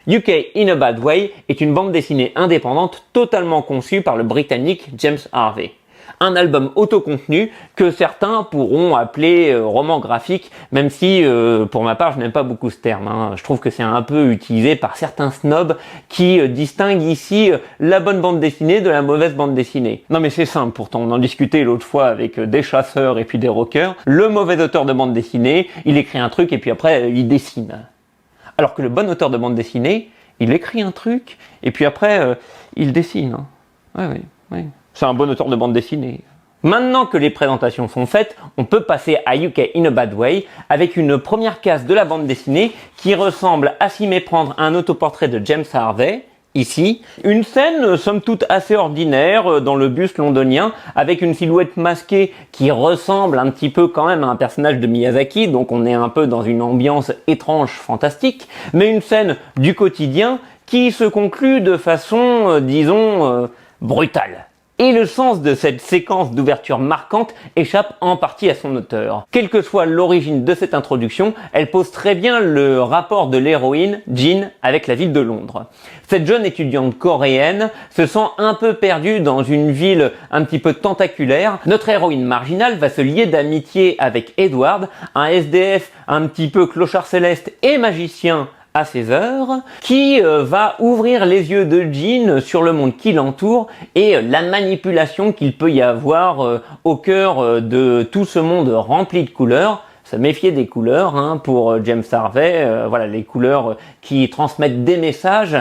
UK in a Bad Way est une bande dessinée indépendante totalement conçue par le Britannique James Harvey. Un album autocontenu que certains pourront appeler roman graphique, même si pour ma part je n'aime pas beaucoup ce terme. Je trouve que c'est un peu utilisé par certains snobs qui distinguent ici la bonne bande dessinée de la mauvaise bande dessinée. Non mais c'est simple pourtant, on en discutait l'autre fois avec des chasseurs et puis des rockers. Le mauvais auteur de bande dessinée, il écrit un truc et puis après il dessine. Alors que le bon auteur de bande dessinée, il écrit un truc et puis après il dessine. Oui. C'est un bon auteur de bande dessinée. Maintenant que les présentations sont faites, on peut passer à UK in a Bad Way avec une première case de la bande dessinée qui ressemble à s'y méprendre à un autoportrait de James Harvey. Ici, une scène somme toute assez ordinaire dans le bus londonien avec une silhouette masquée qui ressemble un petit peu quand même à un personnage de Miyazaki, donc on est un peu dans une ambiance étrange, fantastique, mais une scène du quotidien qui se conclut de façon, brutale. Et le sens de cette séquence d'ouverture marquante échappe en partie à son auteur. Quelle que soit l'origine de cette introduction, elle pose très bien le rapport de l'héroïne, Jin, avec la ville de Londres. Cette jeune étudiante coréenne se sent un peu perdue dans une ville un petit peu tentaculaire. Notre héroïne marginale va se lier d'amitié avec Edward, un SDF un petit peu clochard céleste et magicien à ses heures, qui va ouvrir les yeux de Jin sur le monde qui l'entoure et la manipulation qu'il peut y avoir au cœur de tout ce monde rempli de couleurs. Se méfier des couleurs pour James Harvey, voilà les couleurs qui transmettent des messages.